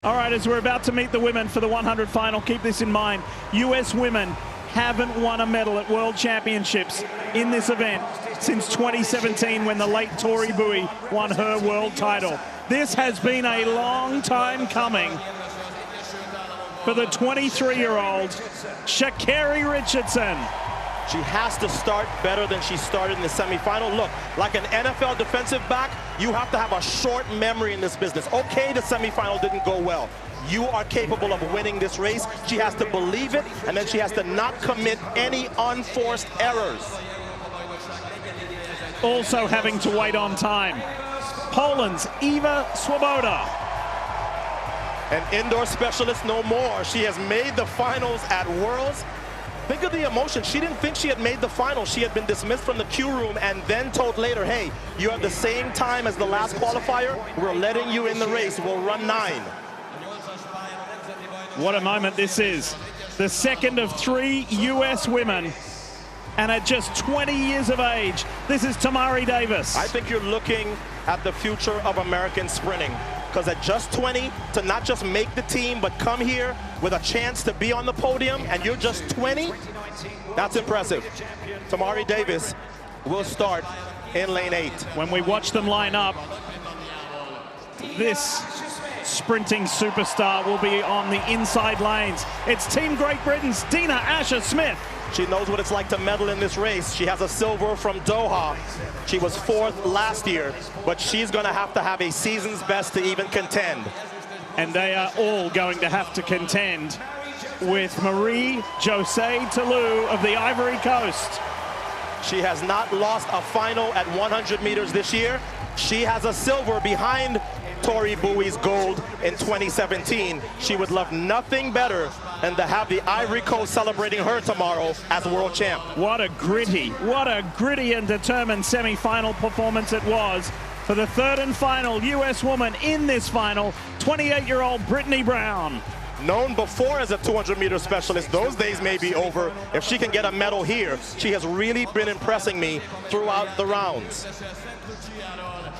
All right, as we're about to meet the women for the 100 final, keep this in mind. US women haven't won a medal at World Championships in this event since 2017 when the late Tori Bowie won her world title. This has been a long time coming for the 23-year-old Sha'Carri Richardson. She has to start better than she started in the semifinal. Look, like an NFL defensive back, you have to have a short memory in this business. Okay, the semifinal didn't go well. You are capable of winning this race. She has to believe it, and then she has to not commit any unforced errors. Also having to wait on time, Poland's Eva Swoboda. An indoor specialist no more. She has made the finals at Worlds. Think of the emotion. She didn't think she had made the final. She had been dismissed from the Q room and then told later, hey, you have the same time as the last qualifier. We're letting you in the race. We'll run 9. What a moment this is. The second of 3 US women, and at just 20 years of age, this is Tamari Davis. I think you're looking at the future of American sprinting, because at just 20, to not just make the team, but come here with a chance to be on the podium, and you're just 20, that's impressive. Tamari Davis will start in lane 8. When we watch them line up, this sprinting superstar will be on the inside lanes. It's Team Great Britain's Dina Asher-Smith. She knows what it's like to medal in this race. She has a silver from Doha. She was 4th last year, but she's going to have a season's best to even contend. And they are all going to have to contend with Marie-Josée Tillou of the Ivory Coast. She has not lost a final at 100 meters this year. She has a silver behind Tori Bowie's gold in 2017. She would love nothing better than to have the Ivory Coast celebrating her tomorrow as world champ. What a gritty and determined semi-final performance it was for the third and final US woman in this final, 28-year-old Brittany Brown. Known before as a 200-meter specialist, those days may be over. If she can get a medal here, she has really been impressing me throughout the rounds.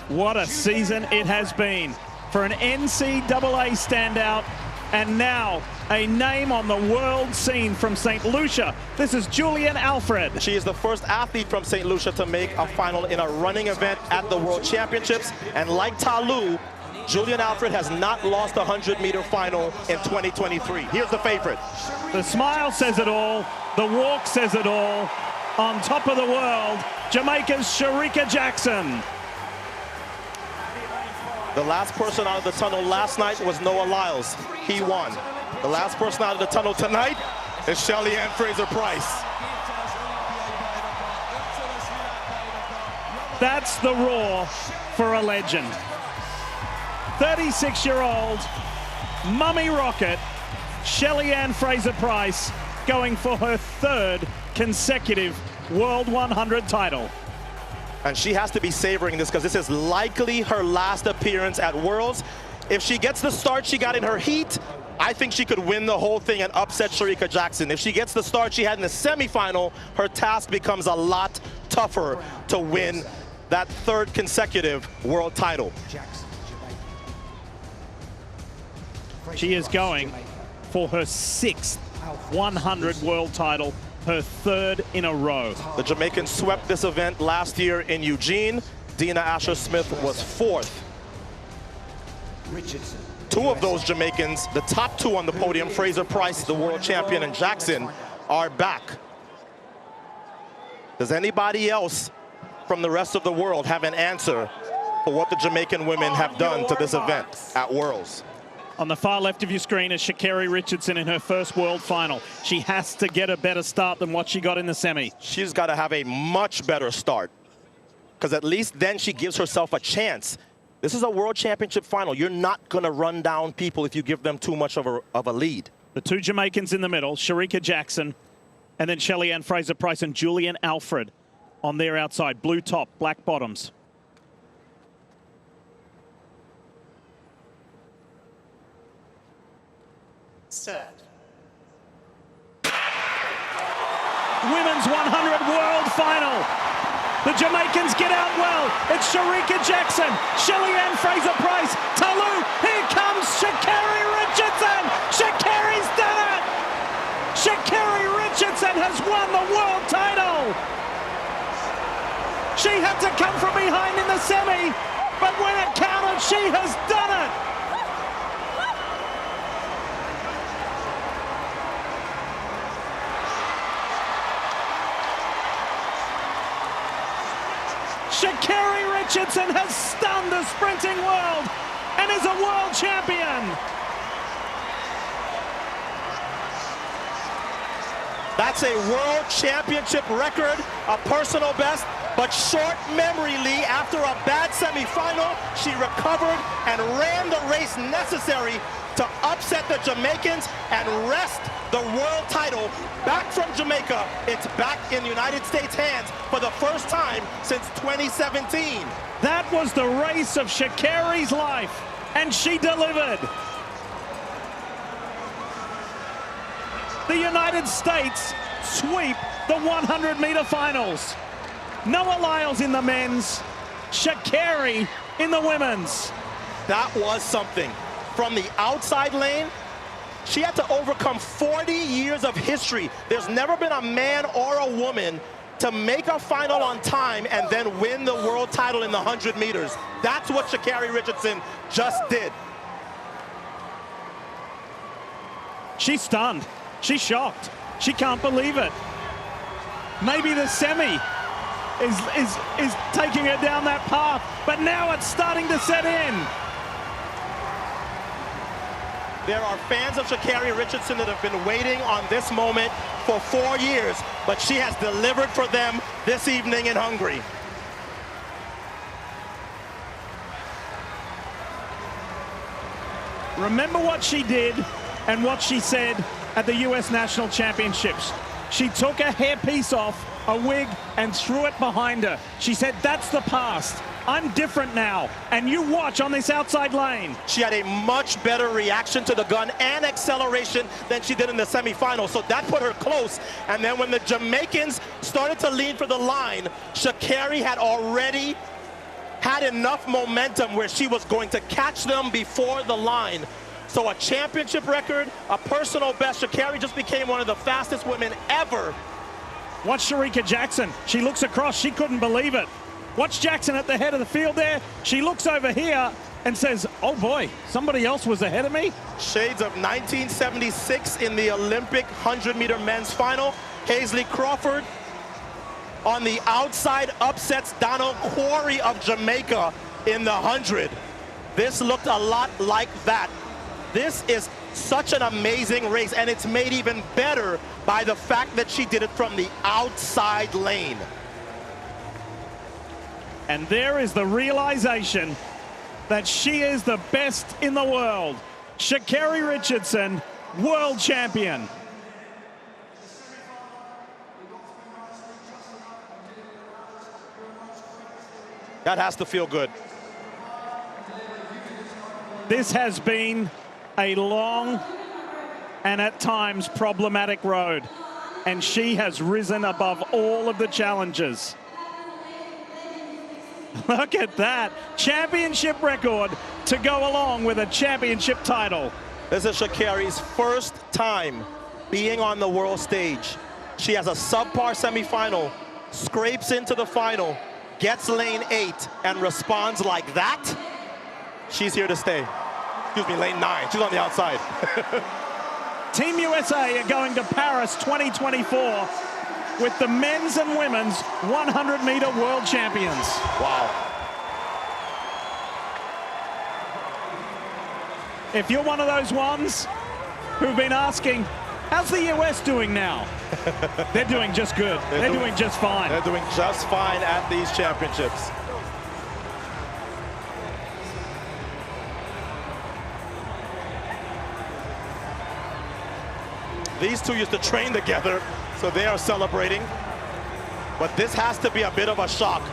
What a season it has been for an NCAA standout, and now a name on the world scene from St. Lucia. This is Julian Alfred. She is the first athlete from St. Lucia to make a final in a running event at the World Championships. And like Tillou, Julian Alfred has not lost a 100-meter final in 2023. Here's the favorite. The smile says it all. The walk says it all. On top of the world, Jamaica's Sha'Carri Richardson. The last person out of the tunnel last night was Noah Lyles. He won. The last person out of the tunnel tonight is Shelly-Ann Fraser-Pryce. That's the roar for a legend. 36-year-old Mummy Rocket, Shelly-Ann Fraser-Pryce, going for her 3rd consecutive World 100 title. And she has to be savoring this because this is likely her last appearance at Worlds. If she gets the start she got in her heat, I think she could win the whole thing and upset Sha'Carri Jackson. If she gets the start she had in the semifinal, her task becomes a lot tougher to win that 3rd consecutive world title. She is going for her 6th 100 world title, her 3rd in a row. The Jamaicans swept this event last year in Eugene. Dina Asher-Smith was 4th. 2 of those Jamaicans, the top 2 on the podium, Fraser-Pryce, the world champion, and Jackson, are back. Does anybody else from the rest of the world have an answer for what the Jamaican women have done to this event at Worlds? On the far left of your screen is Sha'Carri Richardson in her first world final. She has to get a better start than what she got in the semi. She's got to have a much better start, because at least then she gives herself a chance. This is a world championship final. You're not going to run down people if you give them too much of a lead. The 2 Jamaicans in the middle, Sha'Carri Jackson, and then Shelly-Ann Fraser-Pryce and Julian Alfred on their outside. Blue top, black bottoms. Set. Women's 100 world final. The Jamaicans get out well. It's Sha'Carri Jackson, Shelly-Ann Fraser-Pryce, Tillou. Here comes Sha'Carri had to come from behind in the semi, but when it counted, she has done it. Sha'Carri Richardson has stunned the sprinting world and is a world champion. That's a world championship record, a personal best, but short memory, Lee. After a bad semifinal, she recovered and ran the race necessary to upset the Jamaicans and wrest the world title back from Jamaica. It's back in the United States' hands for the first time since 2017. That was the race of Sha'Carri's life, and she delivered. The United States sweep the 100-meter finals. Noah Lyles in the men's, Sha'Carri in the women's. That was something. From the outside lane, she had to overcome 40 years of history. There's never been a man or a woman to make a final on time and then win the world title in the 100 meters. That's what Sha'Carri Richardson just did. She's stunned. She's shocked. She can't believe it. Maybe the semi is taking her down that path, but now it's starting to set in. There are fans of Sha'Carri Richardson that have been waiting on this moment for 4 years, but she has delivered for them this evening in Hungary. Remember what she did and what she said at the US National Championships. She took a hairpiece off, a wig, and threw it behind her. She said, that's the past. I'm different now, and you watch on this outside lane. She had a much better reaction to the gun and acceleration than she did in the semifinal, so that put her close. And then when the Jamaicans started to lean for the line, Sha'Carri had already had enough momentum where she was going to catch them before the line. So a championship record, a personal best. Sha'Carri just became one of the fastest women ever. Watch Shericka Jackson. She looks across. She couldn't believe it. Watch Jackson at the head of the field there. She looks over here and says, oh boy, somebody else was ahead of me. Shades of 1976 in the Olympic 100-meter men's final. Hazley Crawford on the outside upsets Donald Quarry of Jamaica in the 100. This looked a lot like that. This is such an amazing race, and it's made even better by the fact that she did it from the outside lane. And there is the realization that she is the best in the world. Sha'Carri Richardson, world champion. That has to feel good. This has been a long and at times problematic road, and she has risen above all of the challenges. Look at that. Championship record to go along with a championship title. This is Sha'Carri's first time being on the world stage. She has a subpar semifinal, scrapes into the final, gets lane 8, and responds like that. She's here to stay. Excuse me, lane 9. She's on the outside. Team USA are going to Paris 2024 with the men's and women's 100-meter world champions. Wow. If you're one of those ones who've been asking, how's the US doing now? They're doing just good. They're doing just fine. They're doing just fine at these championships. These two used to train together, so they are celebrating. But this has to be a bit of a shock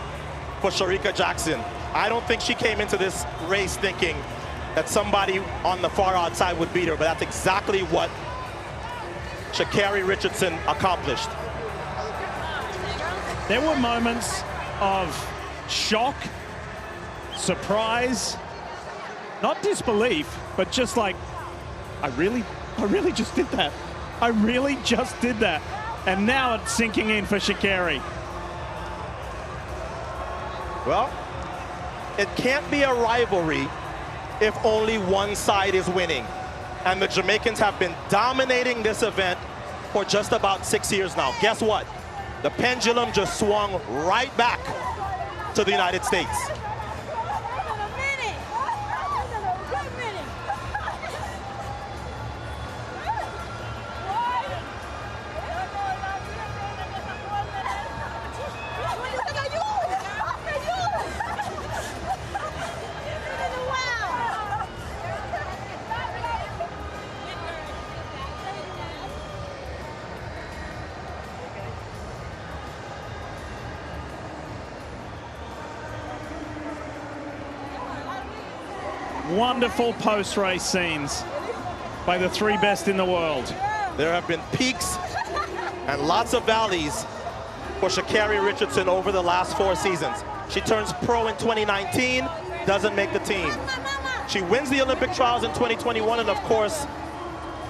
for Shericka Jackson. I don't think she came into this race thinking that somebody on the far outside would beat her, but that's exactly what Sha'Carri Richardson accomplished. There were moments of shock, surprise, not disbelief, but just like, I really just did that. I really just did that. And now it's sinking in for Sha'Carri. Well, it can't be a rivalry if only one side is winning. And the Jamaicans have been dominating this event for just about 6 years now. Guess what? The pendulum just swung right back to the United States. Wonderful post-race scenes by the three best in the world. There have been peaks and lots of valleys for Sha'Carri Richardson over the last 4 seasons. She turns pro in 2019, doesn't make the team. She wins the Olympic trials in 2021, and of course,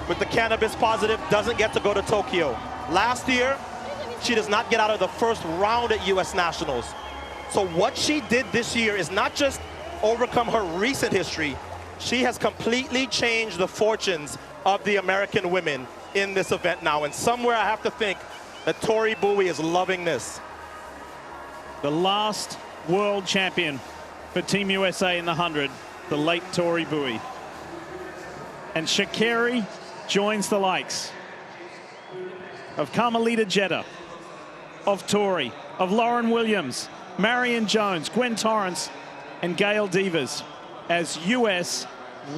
with the cannabis positive, doesn't get to go to Tokyo. Last year, she does not get out of the first round at US Nationals. So what she did this year is not just overcome her recent history, she has completely changed the fortunes of the American women in this event now. And somewhere I have to think that Tori Bowie is loving this. The last world champion for Team USA in the 100, the late Tori Bowie. And Sha'Carri joins the likes of Carmelita Jeter, of Tori, of Lauren Williams, Marion Jones, Gwen Torrance, and Gail Devers as U.S.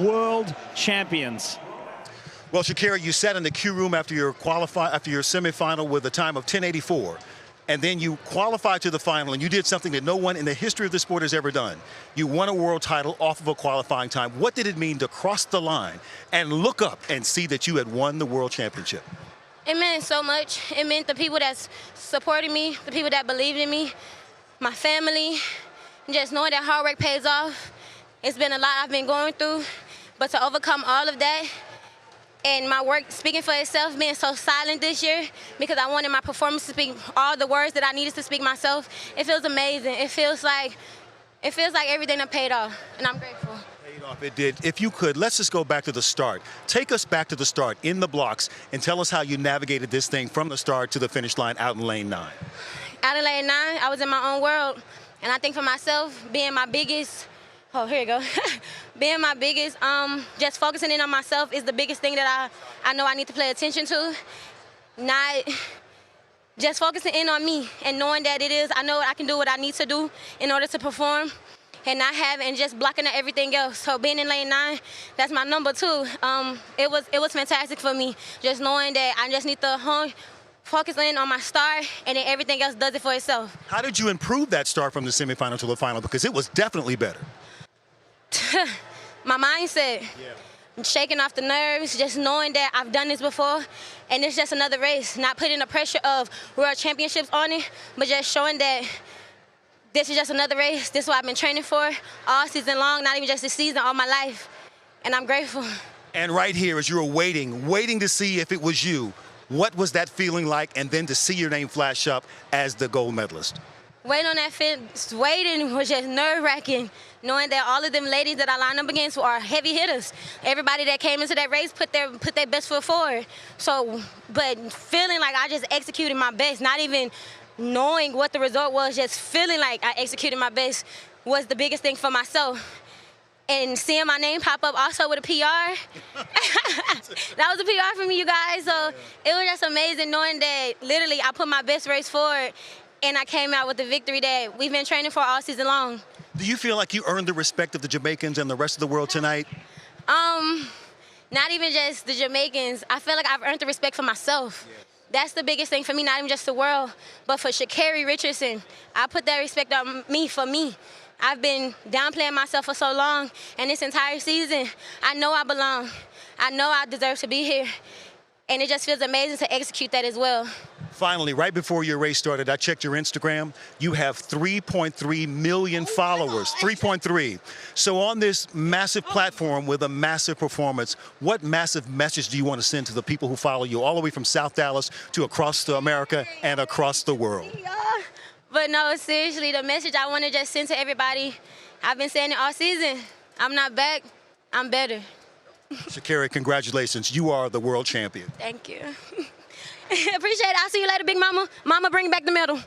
world champions. Well, Sha'Carri, you sat in the Q room after your semifinal with a time of 10:84, and then you qualified to the final, and you did something that no one in the history of the sport has ever done. You won a world title off of a qualifying time. What did it mean to cross the line and look up and see that you had won the world championship? It meant so much. It meant the people that supported me, the people that believed in me, my family. Just knowing that hard work pays off. It's been a lot I've been going through, but to overcome all of that and my work speaking for itself, being so silent this year because I wanted my performance to speak all the words that I needed to speak myself, it feels amazing. It feels like everything that paid off, and I'm grateful. Paid off, it did. If you could, let's just go back to the start. Take us back to the start in the blocks and tell us how you navigated this thing from the start to the finish line out in lane 9. Out in lane 9, I was in my own world. And I think for myself, being my biggest, being my biggest, just focusing in on myself is the biggest thing that I know I need to pay attention to. Not just focusing in on me and knowing that I know I can do what I need to do in order to perform and not having and just blocking out everything else. So being in lane 9, that's my number 2. It was fantastic for me, just knowing that I just need to focus in on my start, and then everything else does it for itself. How did you improve that start from the semifinal to the final? Because it was definitely better. My mindset, shaking off the nerves, just knowing that I've done this before, and it's just another race. Not putting the pressure of world championships on it, but just showing that this is just another race. This is what I've been training for all season long, not even just this season, all my life, and I'm grateful. And right here, as you were waiting to see if it was you, what was that feeling like, and then to see your name flash up as the gold medalist? Waiting on that waiting was just nerve-wracking, knowing that all of them ladies that I lined up against are heavy hitters. Everybody that came into that race put their best foot forward. So, but feeling like I just executed my best, not even knowing what the result was, just feeling like I executed my best was the biggest thing for myself. And seeing my name pop up also with a PR, that was a PR for me, you guys. So it was just amazing knowing that literally I put my best race forward and I came out with the victory that we've been training for all season long. Do you feel like you earned the respect of the Jamaicans and the rest of the world tonight? Not even just the Jamaicans. I feel like I've earned the respect for myself. Yes. That's the biggest thing for me, not even just the world, but for Sha'Carri Richardson. I put that respect on me for me. I've been downplaying myself for so long, and this entire season, I know I belong. I know I deserve to be here, and it just feels amazing to execute that as well. Finally, right before your race started, I checked your Instagram. You have 3.3 million followers, 3.3. So on this massive platform with a massive performance, what massive message do you want to send to the people who follow you all the way from South Dallas to across America and across the world? But But no, seriously, the message I want to just send to everybody, I've been saying it all season. I'm not back. I'm better. Sha'Carri, congratulations. You are the world champion. Thank you. Appreciate it. I'll see you later, Big Mama. Mama, bring back the medal.